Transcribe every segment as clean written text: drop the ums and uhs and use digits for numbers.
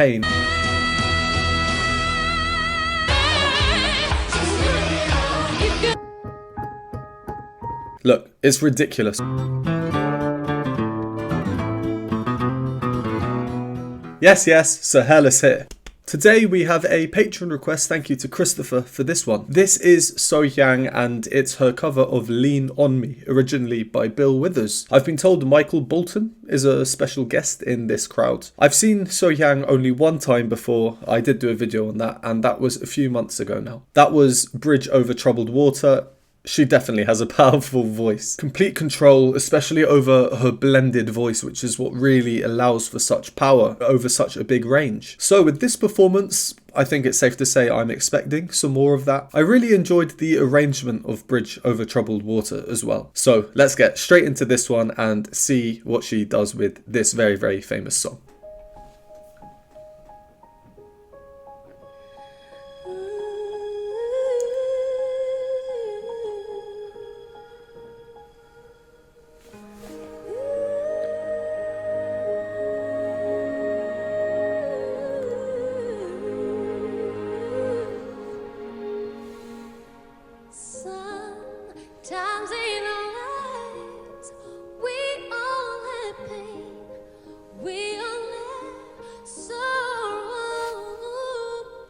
pain. Look, it's ridiculous. Yes, Sir Hairless here. Today we have a Patreon request, thank you to Christopher for this one. This is Sohyang and it's her cover of Lean On Me, originally by Bill Withers. I've been told Michael Bolton is a special guest in this crowd. I've seen Sohyang only one time before, I did do a video on that, and that was a few months ago now. That was Bridge Over Troubled Water. She definitely has a powerful voice. Complete control, especially over her blended voice, which is what really allows for such power over such a big range. So with this performance, I think it's safe to say I'm expecting some more of that. I really enjoyed the arrangement of Bridge Over Troubled Water as well. So let's get straight into this one and see what she does with this very, very famous song. Sometimes in our lives, we all have pain, we all have sorrow,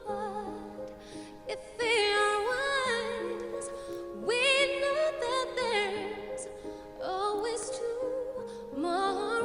but if we are wise, we know that there's always tomorrow.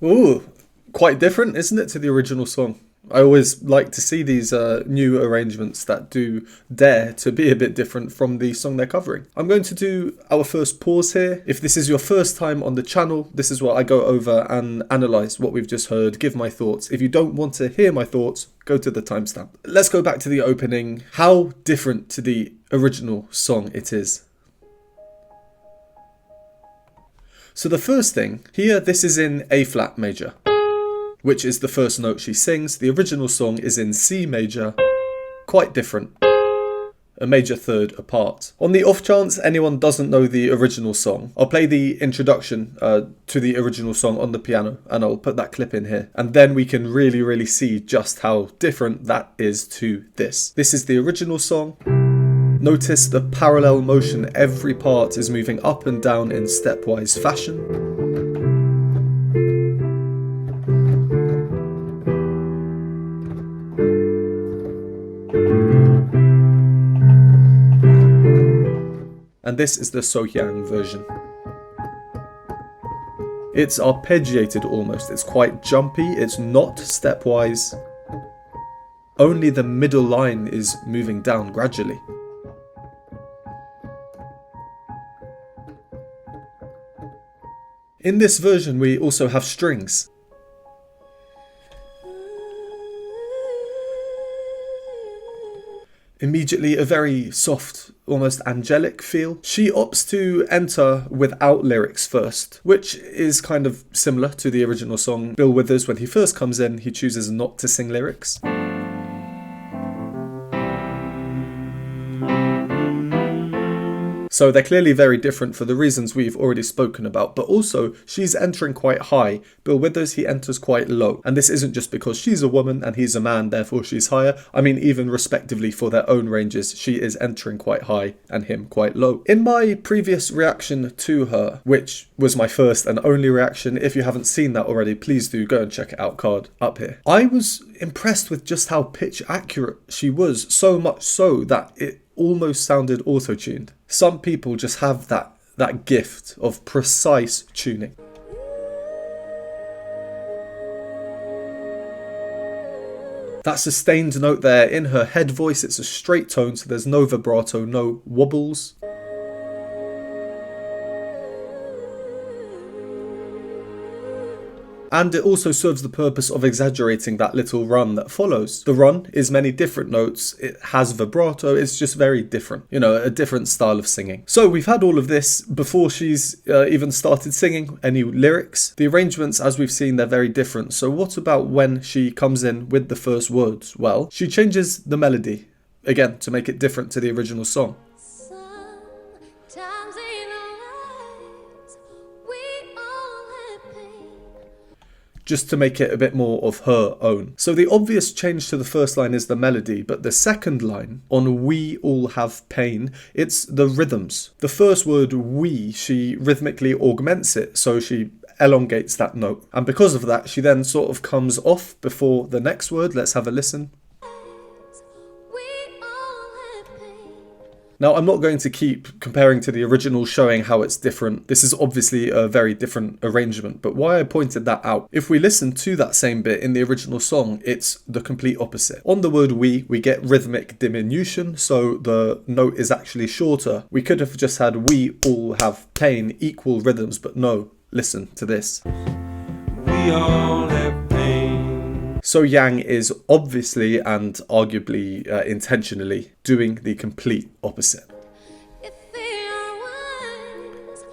Ooh, quite different, isn't it, to the original song? I always like to see these new arrangements that do dare to be a bit different from the song they're covering. I'm going to do our first pause here. If this is your first time on the channel, this is where I go over and analyse what we've just heard, give my thoughts. If you don't want to hear my thoughts, go to the timestamp. Let's go back to the opening. How different to the original song it is. So the first thing, here this is in A flat major, which is the first note she sings. The original song is in C major, quite different, a major third apart. On the off chance anyone doesn't know the original song, I'll play the introduction to the original song on the piano and I'll put that clip in here. And then we can really see just how different that is to this. This is the original song. Notice the parallel motion, every part is moving up and down in stepwise fashion. And this is the Sohyang version. It's arpeggiated almost, it's quite jumpy, it's not stepwise. Only the middle line is moving down gradually. In this version we also have strings. Immediately a very soft, almost angelic feel. She opts to enter without lyrics first, which is kind of similar to the original song. Bill Withers, when he first comes in, he chooses not to sing lyrics. So they're clearly very different for the reasons we've already spoken about, but also she's entering quite high. Bill Withers, he enters quite low. And this isn't just because she's a woman and he's a man, therefore she's higher. I mean, even respectively for their own ranges, she is entering quite high and him quite low. In my previous reaction to her, which was my first and only reaction, if you haven't seen that already, please do go and check it out, card up here. I was impressed with just how pitch accurate she was, so much so that it almost sounded auto-tuned. Some people just have that gift of precise tuning. That sustained note there in her head voice, it's a straight tone, so there's no vibrato, no wobbles. And it also serves the purpose of exaggerating that little run that follows. The run is many different notes, it has vibrato, it's just very different. You know, a different style of singing. So we've had all of this before she's even started singing any lyrics. The arrangements, as we've seen, they're very different. So what about when she comes in with the first words? Well, she changes the melody, again, to make it different to the original song. Sometimes in our lives, we all have pain. Just to make it a bit more of her own. So the obvious change to the first line is the melody, but the second line, on we all have pain, it's the rhythms. The first word we, she rhythmically augments it, so she elongates that note. And because of that, she then sort of comes off before the next word. Let's have a listen. We all have pain. Now, I'm not going to keep comparing to the original, showing how it's different. This is obviously a very different arrangement, but why I pointed that out, if we listen to that same bit in the original song, it's the complete opposite. On the word we get rhythmic diminution, so the note is actually shorter. We could have just had we all have pain, equal rhythms, but no, listen to this. We all have pain. Sohyang is obviously and arguably intentionally doing the complete opposite. If we are wise,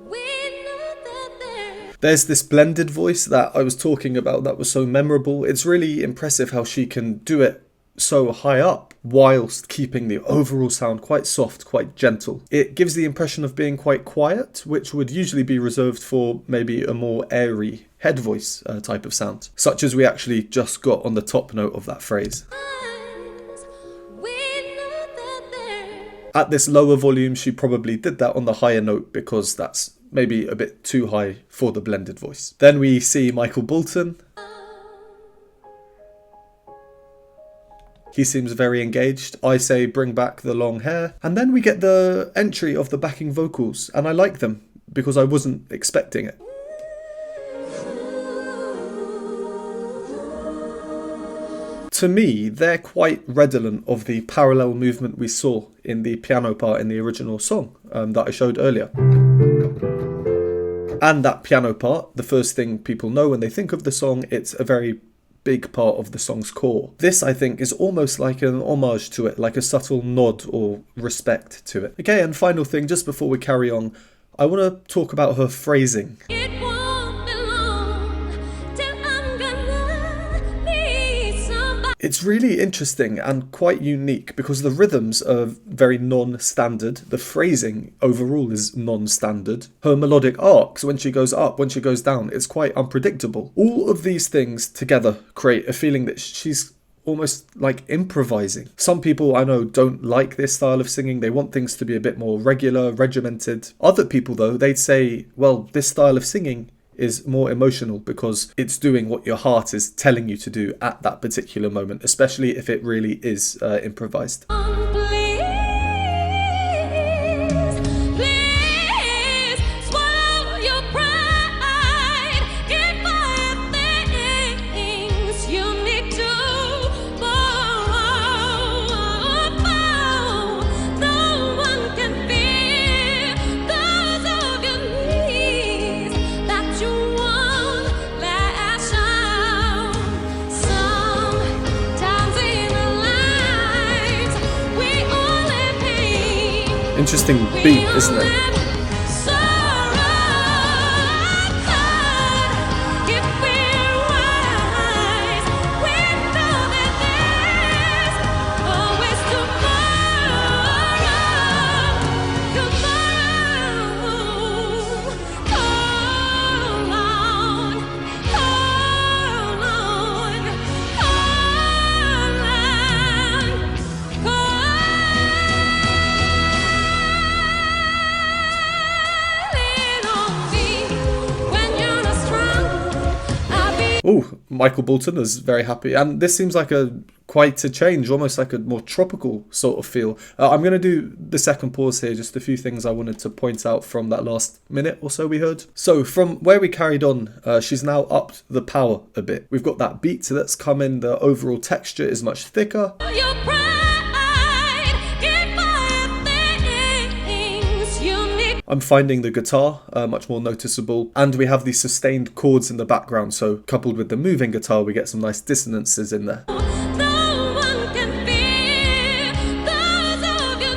we know that There's this blended voice that I was talking about that was so memorable. It's really impressive how she can do it so high up whilst keeping the overall sound quite soft, quite gentle. It gives the impression of being quite quiet, which would usually be reserved for maybe a more airy head voice type of sound, such as we actually just got on the top note of that phrase. At this lower volume, she probably did that on the higher note because that's maybe a bit too high for the blended voice. Then we see Michael Bolton. He seems very engaged. I say bring back the long hair. And then we get the entry of the backing vocals, and I like them because I wasn't expecting it. To me, they're quite redolent of the parallel movement we saw in the piano part in the original song that I showed earlier. And that piano part, the first thing people know when they think of the song, it's a very big part of the song's core. This, I think, is almost like an homage to it, like a subtle nod or respect to it. Okay, and final thing, just before we carry on, I want to talk about her phrasing. It won't be long till I'm gonna need somebody. It's really interesting and quite unique because the rhythms are very non-standard. The phrasing overall is non-standard. Her melodic arcs, when she goes up, when she goes down, it's quite unpredictable. All of these things together create a feeling that she's almost like improvising. Some people I know don't like this style of singing. They want things to be a bit more regular, regimented. Other people though, they'd say, well, this style of singing is more emotional because it's doing what your heart is telling you to do at that particular moment, especially if it really is improvised. Please swallow your pride. If I things you need to borrow, no one can feel those of your needs that you won't lash out. Sometimes in our lives we all have pain. Interesting beat, isn't it? Oh, Michael Bolton is very happy. And this seems like quite a change, almost like a more tropical sort of feel. I'm going to do the second pause here, just a few things I wanted to point out from that last minute or so we heard. So from where we carried on, she's now upped the power a bit. We've got that beat that's come in, the overall texture is much thicker. Your pride, get by things you need. I'm finding the guitar much more noticeable, and we have these sustained chords in the background, so coupled with the moving guitar we get some nice dissonances in there. No one can feel those of your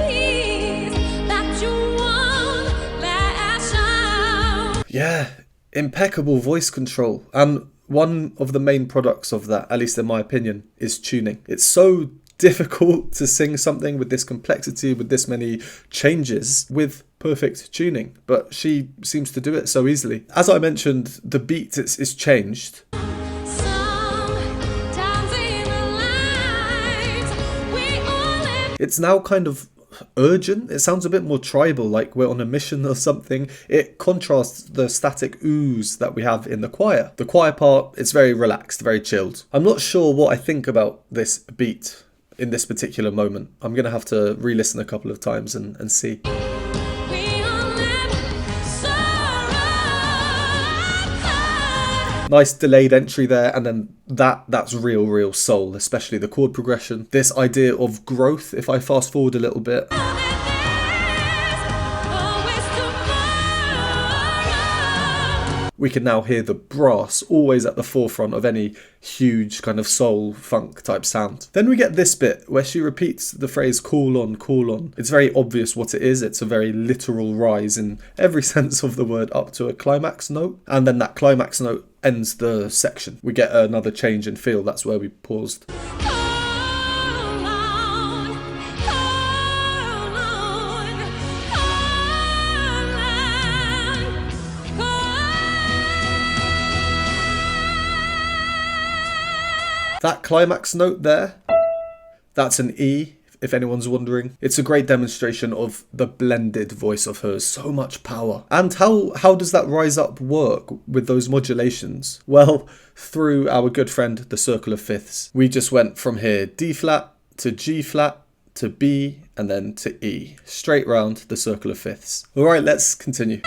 needs that you won't lash out. Yeah, impeccable voice control, and one of the main products of that, at least in my opinion, is tuning. It's so difficult to sing something with this complexity, with this many changes, with perfect tuning, but she seems to do it so easily. As I mentioned, the beat is changed. Sometimes in our lives, we all live. It's now kind of urgent. It sounds a bit more tribal, like we're on a mission or something. It contrasts the static oohs that we have in the choir. The choir part, it's very relaxed, very chilled. I'm not sure what I think about this beat in this particular moment. I'm going to have to re-listen a couple of times and see. We all live so right. Nice delayed entry there, and then that's real soul, especially the chord progression. This idea of growth, if I fast forward a little bit. We can now hear the brass always at the forefront of any huge kind of soul funk type sound. Then we get this bit where she repeats the phrase call on, call on. It's very obvious what it is. It's a very literal rise in every sense of the word up to a climax note. And then that climax note ends the section. We get another change in feel. That's where we paused. That climax note there, that's an E, if anyone's wondering. It's a great demonstration of the blended voice of hers, so much power. And how does that rise up work with those modulations? Well, through our good friend, the circle of fifths. We just went from here, D flat to G flat to B and then to E, straight round the circle of fifths. All right, let's continue.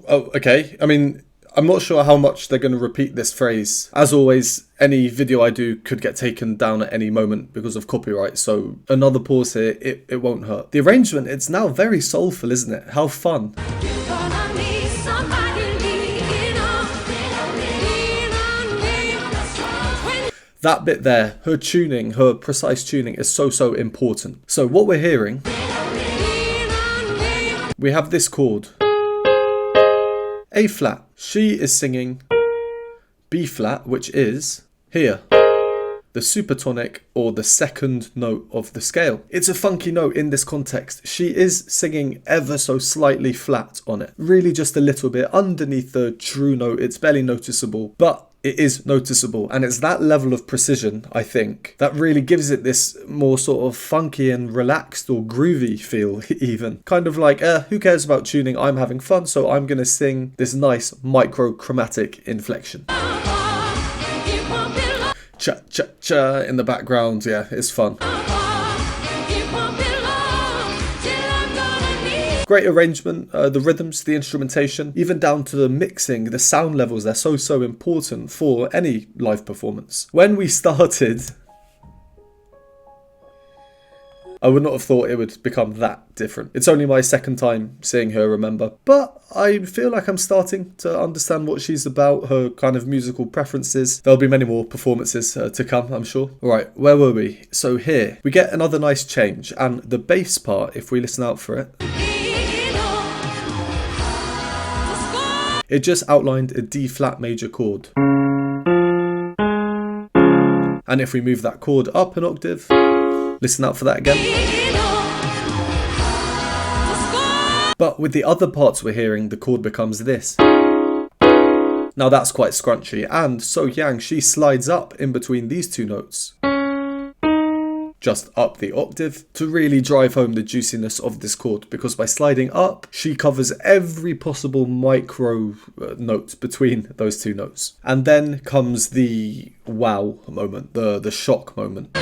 Oh, okay. I mean, I'm not sure how much they're going to repeat this phrase. As always, any video I do could get taken down at any moment because of copyright, so another pause here, it won't hurt. The arrangement, it's now very soulful, isn't it? How fun. That bit there, her tuning, her precise tuning is so important. So what we're hearing, we have this chord. A flat. She is singing B flat, which is here, the supertonic or the second note of the scale. It's a funky note in this context. She is singing ever so slightly flat on it. Really just a little bit underneath the true note. It's barely noticeable, but it is noticeable, and it's that level of precision, I think, that really gives it this more sort of funky and relaxed or groovy feel even. Kind of like, who cares about tuning? I'm having fun, so I'm going to sing this nice micro chromatic inflection. cha cha cha in the background. Yeah, it's fun. Great arrangement, the rhythms, the instrumentation, even down to the mixing, the sound levels, they're so important for any live performance. When we started, I would not have thought it would become that different. It's only my second time seeing her, remember, but I feel like I'm starting to understand what she's about, her kind of musical preferences. There'll be many more performances to come, I'm sure. Alright, where were we? So here, we get another nice change, and the bass part, if we listen out for it, it just outlined a D flat major chord. And if we move that chord up an octave, listen out for that again. But with the other parts we're hearing, the chord becomes this. Now that's quite scrunchy, and Sohyang, she slides up in between these two notes, just up the octave, to really drive home the juiciness of this chord, because by sliding up, she covers every possible micro note between those two notes. And then comes the wow moment, the shock moment.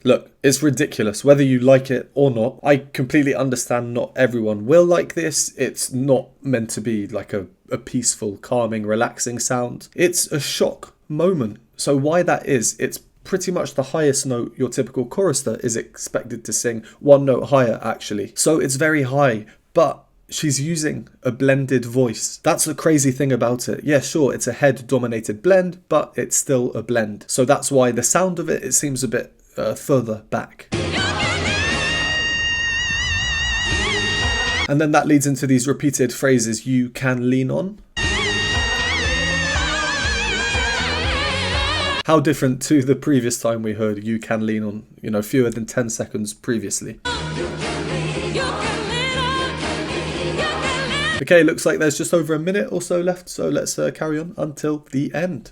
Look, it's ridiculous, whether you like it or not. I completely understand not everyone will like this. It's not meant to be like a peaceful, calming, relaxing sound. It's a shock moment. So why that is, it's pretty much the highest note your typical chorister is expected to sing, one note higher actually. So it's very high, but she's using a blended voice. That's the crazy thing about it. Yeah, sure, it's a head-dominated blend, but it's still a blend. So that's why the sound of it seems a bit further back. And then that leads into these repeated phrases, you can lean on. How different to the previous time we heard you can lean on, you know, fewer than 10 seconds previously. Okay, looks like there's just over a minute or so left, so let's carry on until the end.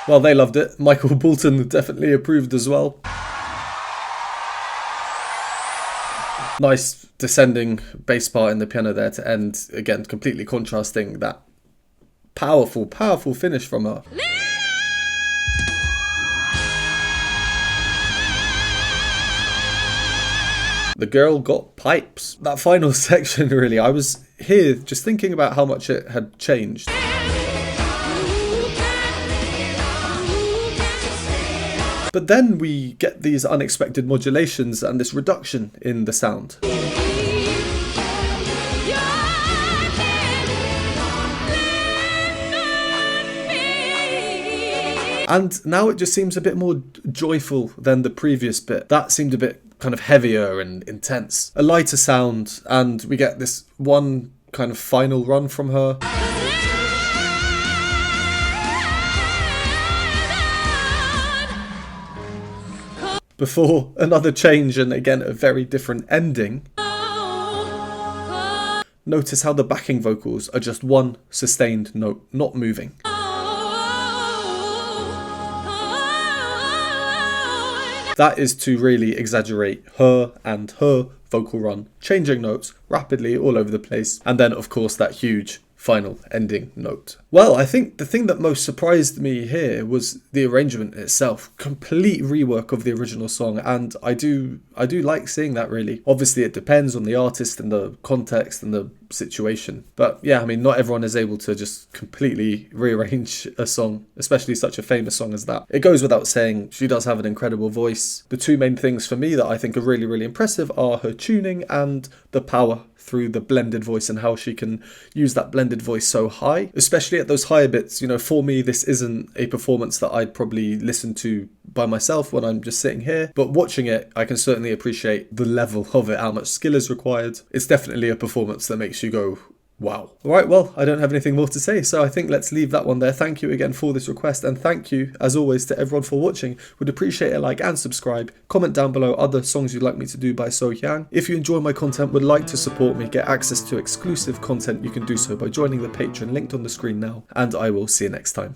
Well, they loved it. Michael Bolton definitely approved as well. Nice descending bass part in the piano there to end. Again, completely contrasting that powerful finish from her. The girl got pipes. That final section, really, I was here just thinking about how much it had changed. But then we get these unexpected modulations and this reduction in the sound. And now it just seems a bit more joyful than the previous bit. That seemed a bit kind of heavier and intense. A lighter sound, and we get this one kind of final run from her. Before another change and again a very different ending. Notice how the backing vocals are just one sustained note, not moving. That is to really exaggerate her and her vocal run, changing notes rapidly all over the place, and then of course that huge final ending note. Well, I think the thing that most surprised me here was the arrangement itself. Complete rework of the original song, and I do like seeing that, really. Obviously it depends on the artist and the context and the situation, but yeah, I mean, not everyone is able to just completely rearrange a song, especially such a famous song as that. It goes without saying, she does have an incredible voice. The two main things for me that I think are really, really impressive are her tuning and the power through the blended voice, and how she can use that blended voice so high, especially at those higher bits. You know, for me, this isn't a performance that I'd probably listen to by myself when I'm just sitting here, but watching it, I can certainly appreciate the level of it, how much skill is required. It's definitely a performance that makes you go, wow. Alright, well, I don't have anything more to say, so I think let's leave that one there. Thank you again for this request, and thank you, as always, to everyone for watching. Would appreciate a like and subscribe. Comment down below other songs you'd like me to do by Sohyang. If you enjoy my content, would like to support me, get access to exclusive content, you can do so by joining the Patreon linked on the screen now, and I will see you next time.